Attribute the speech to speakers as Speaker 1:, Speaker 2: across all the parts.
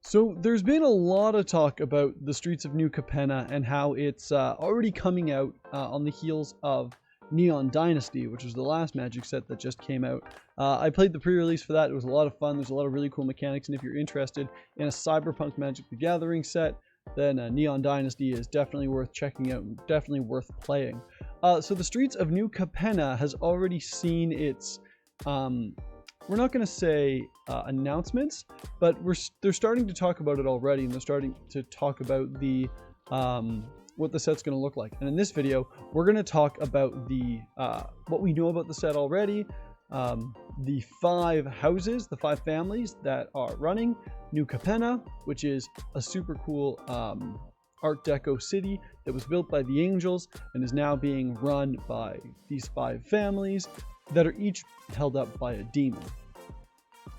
Speaker 1: So there's been a lot of talk about the streets of New Capenna and how it's already coming out on the heels of Neon Dynasty, which was the last Magic set that just came out. I played the pre-release for that. It was a lot of fun. There's a lot of really cool mechanics, and if you're interested in a Cyberpunk Magic the Gathering set, then Neon Dynasty is definitely worth checking out and definitely worth playing. So the streets of New Capenna has already seen its we're not going to say announcements, but they're starting to talk about it already, and they're starting to talk about the what the set's going to look like. And in this video, we're going to talk about the what we know about the set already, the 5 houses, the 5 families that are running New Capenna, which is a super cool Art Deco city that was built by the Angels and is now being run by these 5 families that are each held up by a demon.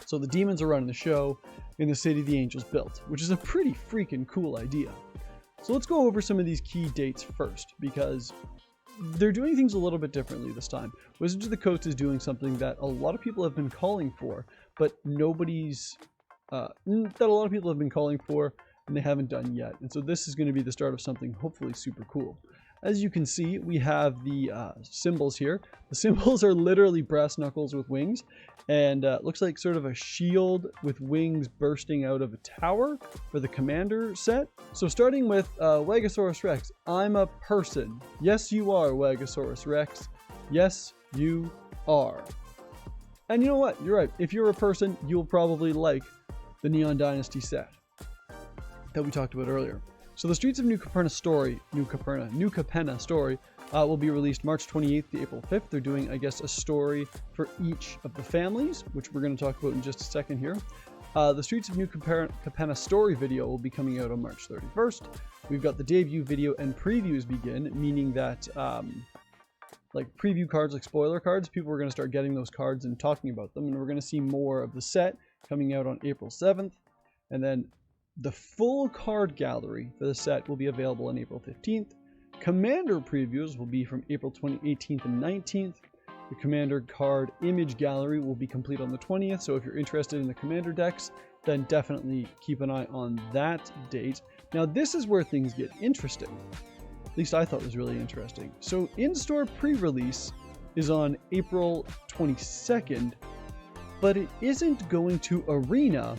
Speaker 1: So the demons are running the show in the city the Angels built, which is a pretty freaking cool idea. So let's go over some of these key dates first, because they're doing things a little bit differently this time. Wizards of the Coast is doing something that a lot of people have been calling for, but that a lot of people have been calling for and they haven't done yet. And so this is going to be the start of something hopefully super cool. As you can see, we have the symbols here. The symbols are literally brass knuckles with wings, and looks like sort of a shield with wings bursting out of a tower for the commander set. So starting with Wagosaurus Rex, I'm a person. Yes, you are, Wagosaurus Rex. Yes, you are. And you know what? You're right. If you're a person, you'll probably like the Neon Dynasty set that we talked about earlier. So the Streets of New Capenna story, will be released March 28th to April 5th. They're doing, I guess, a story for each of the families, which we're going to talk about in just a second here. The Streets of New Capenna story video will be coming out on March 31st. We've got the debut video and previews begin, meaning that like preview cards, like spoiler cards, people are going to start getting those cards and talking about them, and we're going to see more of the set coming out on April 7th. And then the full card gallery for the set will be available on April 15th. Commander previews will be from April 18th and 19th. The Commander card image gallery will be complete on the 20th, so if you're interested in the Commander decks, then definitely keep an eye on that date. Now this is where things get interesting. At least I thought it was really interesting. So in-store pre-release is on April 22nd, but it isn't going to Arena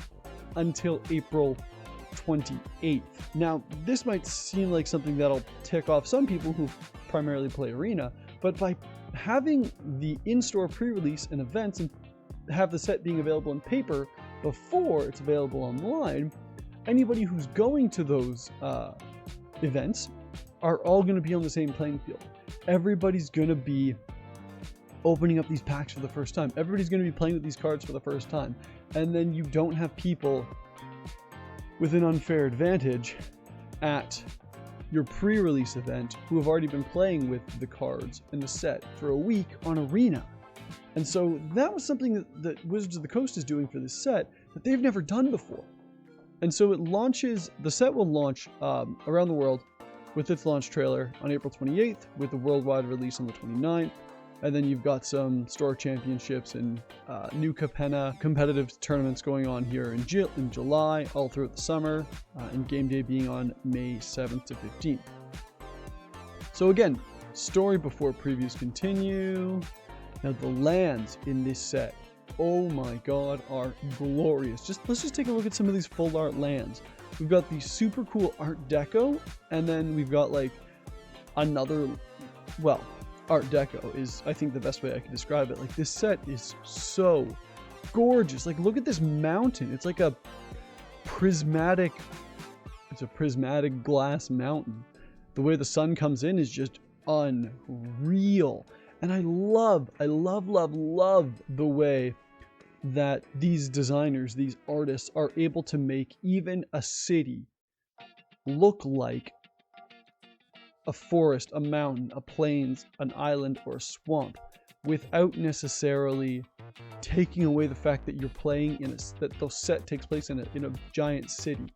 Speaker 1: until April 28th. Now, this might seem like something that'll tick off some people who primarily play Arena, but by having the in-store pre-release and events and have the set being available in paper before it's available online, anybody who's going to those events are all going to be on the same playing field. Everybody's going to be opening up these packs for the first time. Everybody's going to be playing with these cards for the first time. And then you don't have people with an unfair advantage at your pre-release event who have already been playing with the cards and the set for a week on Arena. And so that was something that Wizards of the Coast is doing for this set that they've never done before. And so the set will launch around the world with its launch trailer on April 28th, with the worldwide release on the 29th. And then you've got some store championships and New Capenna competitive tournaments going on here in July, all throughout the summer, and game day being on May 7th to 15th. So again, story before previews continue. Now the lands in this set, oh my god, are glorious. Let's just take a look at some of these full art lands. We've got the super cool Art Deco, and then we've got like another, well, Art Deco is, I think, the best way I can describe it. Like, this set is so gorgeous. Like, look at this mountain. It's like a prismatic glass mountain. The way the sun comes in is just unreal. And I love the way that these designers, these artists, are able to make even a city look like a forest, a mountain, a plains, an island, or a swamp, without necessarily taking away the fact that you're playing that the set takes place in a giant city.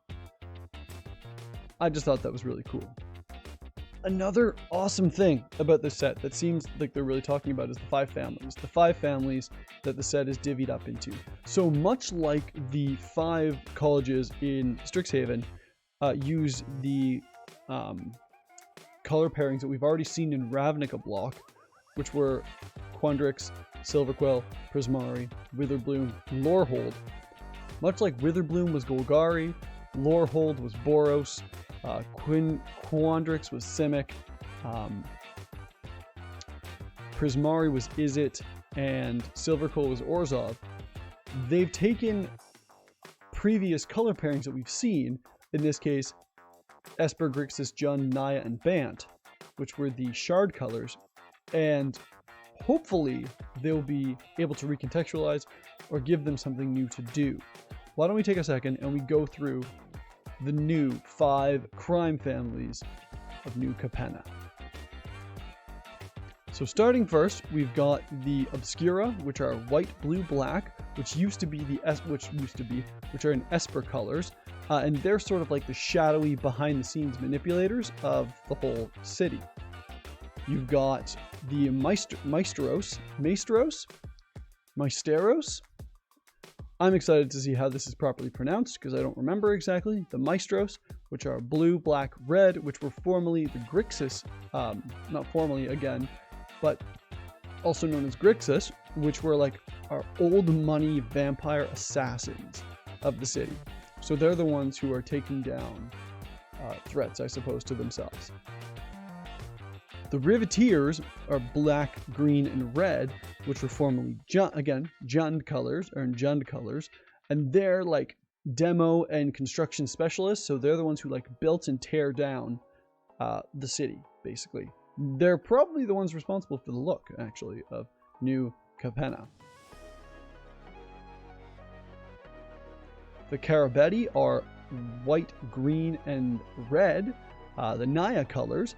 Speaker 1: I just thought that was really cool. Another awesome thing about this set that seems like they're really talking about is the 5 families. The 5 families that the set is divvied up into. So much like the 5 colleges in Strixhaven use the color pairings that we've already seen in Ravnica block, which were Quandrix, Silverquill, Prismari, Witherbloom, Lorehold. Much like Witherbloom was Golgari, Lorehold was Boros, Quandrix was Simic, Prismari was Izzet, and Silverquill was Orzhov. They've taken previous color pairings that we've seen, in this case, Esper, Grixis, Jund, Naya, and Bant, which were the shard colors, and hopefully they'll be able to recontextualize or give them something new to do. Why don't we take a second and we go through the new 5 crime families of New Capenna. So starting first, we've got the Obscura, which are white, blue, black, which are in Esper colors, and they're sort of like the shadowy behind-the-scenes manipulators of the whole city. You've got the Maesteros. I'm excited to see how this is properly pronounced because I don't remember exactly. The Maestros, which are blue, black, red, which were formerly the Grixis, not formally again, but also known as Grixis, which were like our old money vampire assassins of the city. So they're the ones who are taking down threats, I suppose, to themselves. The Riveteers are black, green, and red, which were formerly Jund colors, and they're like demo and construction specialists, so they're the ones who like built and tear down the city, basically. They're probably the ones responsible for the look, actually, of New Capenna. The Carabetti are white, green, and red, the Naya colors,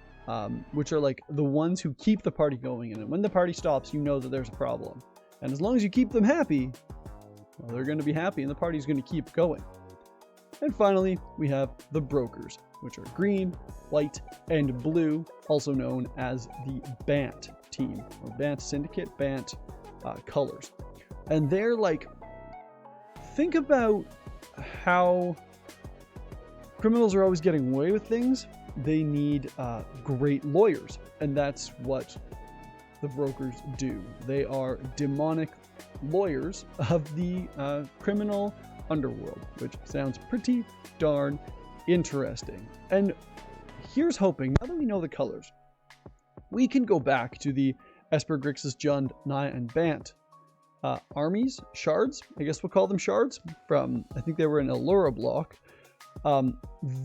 Speaker 1: which are like the ones who keep the party going. And when the party stops, you know that there's a problem. And as long as you keep them happy, well, they're going to be happy and the party's going to keep going. And finally, we have the Brokers, which are green, white, and blue, also known as the Bant team, or Bant Syndicate, Bant colors. And they're like, think about how criminals are always getting away with things. They need great lawyers, and that's what the Brokers do. They are demonic lawyers of the criminal underworld, which sounds pretty darn interesting. And here's hoping, now that we know the colors, we can go back to the Esper, Grixis, Jund, Naya, and Bant armies, shards, I guess we'll call them shards, from, I think they were in Allura block.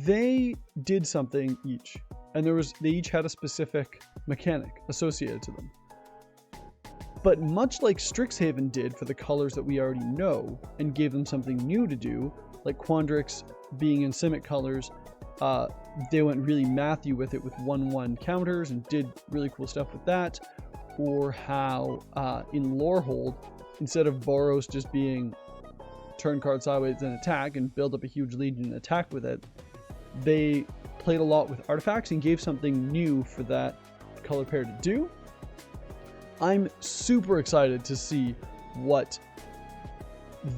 Speaker 1: They did something each, and they each had a specific mechanic associated to them. But much like Strixhaven did for the colors that we already know, and gave them something new to do, like Quandrix being in Simic colors, they went really Matthew with it with 1/1 counters and did really cool stuff with that. Or how in Lorehold, instead of Boros just being turn card sideways and attack and build up a huge legion and attack with it, they played a lot with artifacts and gave something new for that color pair to do. I'm super excited to see what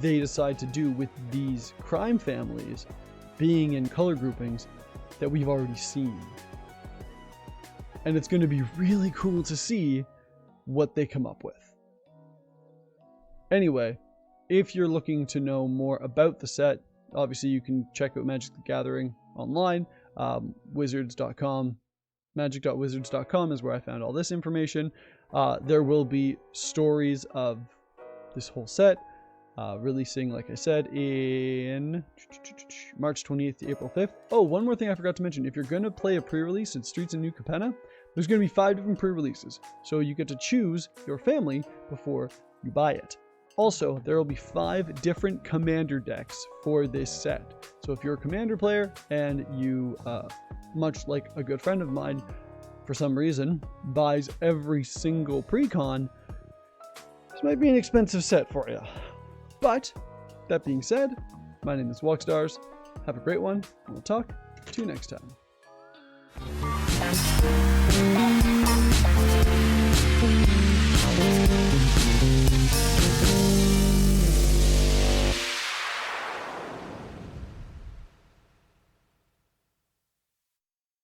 Speaker 1: they decide to do with these crime families being in color groupings that we've already seen. And it's going to be really cool to see what they come up with. Anyway, if you're looking to know more about the set, obviously you can check out Magic the Gathering online, wizards.com. Magic.wizards.com is where I found all this information. There will be stories of this whole set releasing, like I said, in March 28th to April 5th. Oh, one more thing I forgot to mention. If you're going to play a pre-release in Streets of New Capenna, there's going to be 5 different pre-releases. So you get to choose your family before you buy it. Also, there will be 5 different commander decks for this set. So if you're a commander player and you, much like a good friend of mine, for some reason, buys every single pre-con, this might be an expensive set for you. But, that being said, my name is Walkstars. Have a great one, and we'll talk to you next time.